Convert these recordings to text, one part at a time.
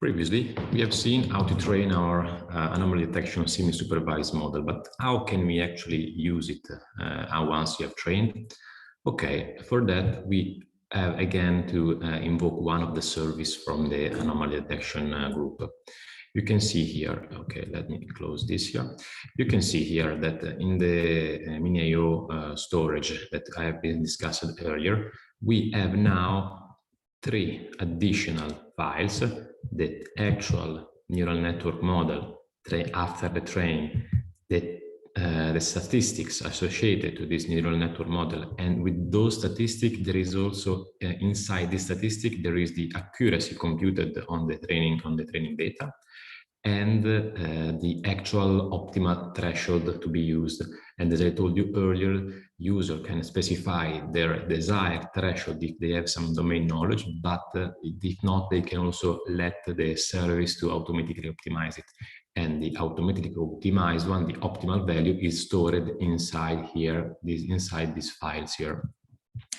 Previously, we have seen how to train our anomaly detection semi-supervised model, but how can we actually use it once you have trained? Okay, for that, we have again to invoke one of the service from the anomaly detection group. You can see here, okay, let me close this here. You can see here that in the Mini.io storage that I have been discussed earlier, we have now 3 additional files. The actual neural network model after the training, the statistics associated to this neural network model, and with those statistics, there is also inside this statistic there is the accuracy computed on the training data, and the actual optimal threshold to be used. And as I told you earlier, user can specify their desired threshold if they have some domain knowledge, but if not, they can also let the service to automatically optimize it. And the automatically optimized one, the optimal value, is stored inside here, inside these files here.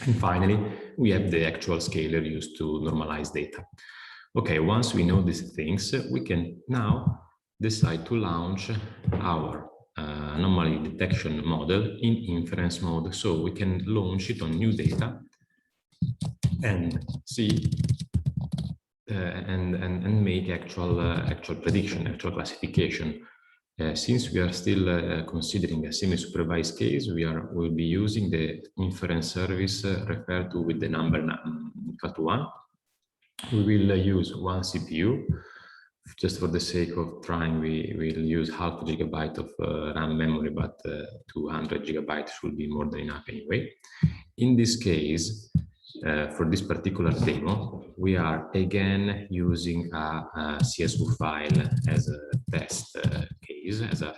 And finally, we have the actual scaler used to normalize data. Okay, once we know these things, we can now decide to launch our anomaly detection model in inference mode. So we can launch it on new data and see and make actual prediction, actual classification. Since we are still considering a semi-supervised case, we'll be using the inference service referred to with the number equal to 1. We will use one CPU. Just for the sake of trying, we will use half a gigabyte of RAM memory, but 200 gigabytes should be more than enough anyway. In this case, for this particular demo, we are again using a CSV file as a test case, as a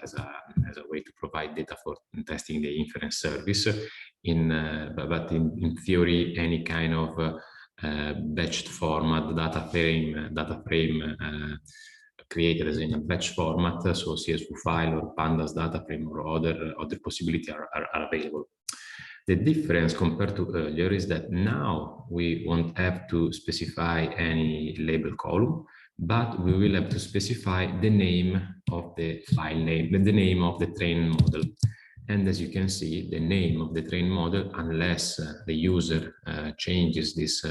way to provide data for testing the inference service. But in theory, any kind of batched format, data frame created as in a batch format, so CSV file or pandas data frame or other possibility are available. The difference compared to earlier is that now we won't have to specify any label column, but we will have to specify the name of the file name, the name of the trained model. And as you can see, the name of the trained model, unless the user changes this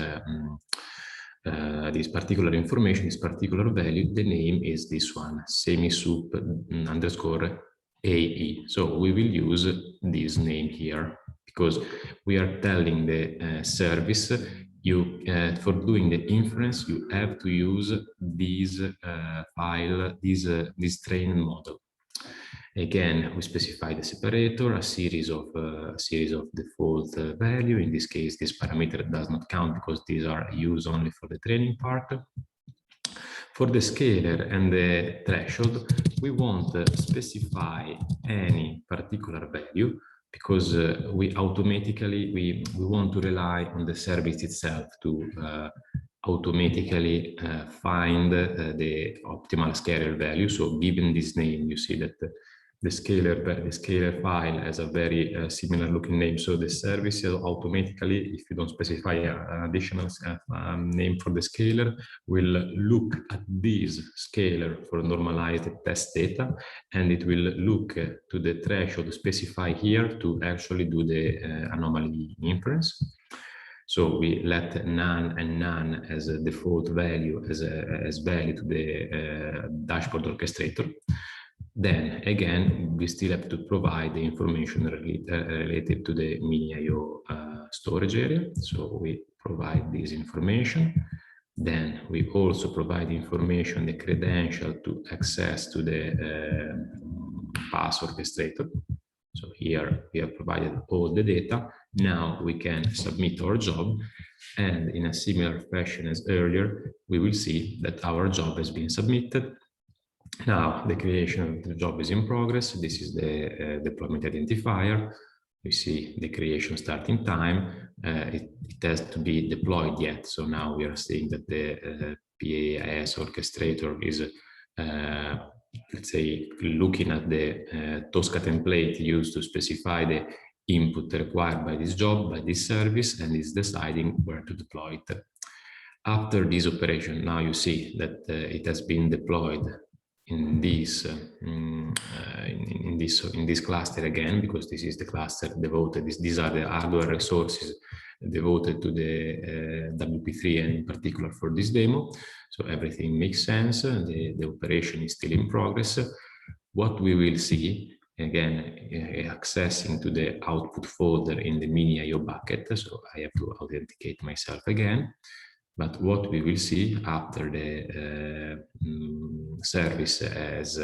particular information, this particular value, the name is this one, Semi-Sup _ AE. So we will use this name here because we are telling the service for doing the inference, you have to use this file, this trained model. Again, we specify the separator, a series of default value. In this case, this parameter does not count because these are used only for the training part. For the scaler and the threshold, we won't specify any particular value because we want to rely on the service itself to automatically find the optimal scalar value. So given this name, you see that the scalar file has a very similar looking name. So the service automatically, if you don't specify an additional name for the scalar, will look at this scalar for normalized test data, and it will look to the threshold specified here to actually do the anomaly inference. So we let none and none as a default value, as value to the dashboard orchestrator. Then again, we still have to provide the information related to the Mini.io storage area. So we provide this information. Then we also provide information, the credential to access to the pass orchestrator. So here we have provided all the data. Now we can submit our job, and in a similar fashion as earlier, we will see that our job has been submitted. Now the creation of the job is in progress. This is the deployment identifier. We see the creation starting time. It has to be deployed yet. So now we are seeing that the PAS orchestrator is let's say, looking at the Tosca template used to specify the input required by this job, by this service, and is deciding where to deploy it. After this operation, now you see that it has been deployed in this in this cluster again, because this is the cluster devoted. These are the hardware resources devoted to the WP3, and in particular for this demo. So everything makes sense. The operation is still in progress. What we will see again, accessing to the output folder in the mini IO bucket. So I have to authenticate myself again. But what we will see after the service has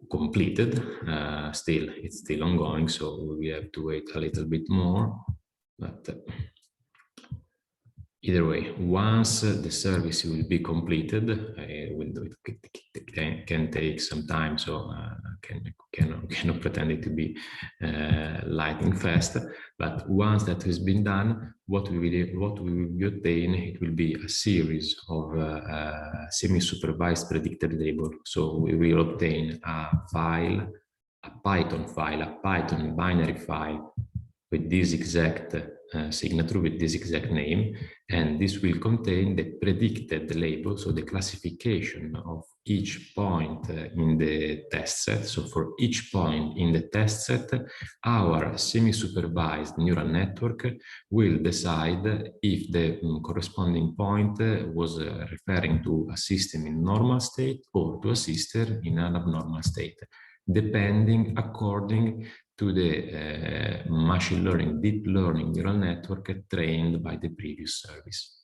completed, it's still ongoing, so we have to wait a little bit more. But either way, once the service will be completed, it can take some time, so cannot pretend it to be lightning fast. But once that has been done, what we will obtain, it will be a series of semi-supervised predicted label. So we will obtain a file, a Python file, a Python binary file with this exact signature, with this exact name, and this will contain the predicted label, so the classification of each point in the test set. So for each point in the test set, our semi-supervised neural network will decide if the corresponding point was referring to a system in normal state or to a system in an abnormal state, depending according to the machine learning, deep learning neural network trained by the previous service.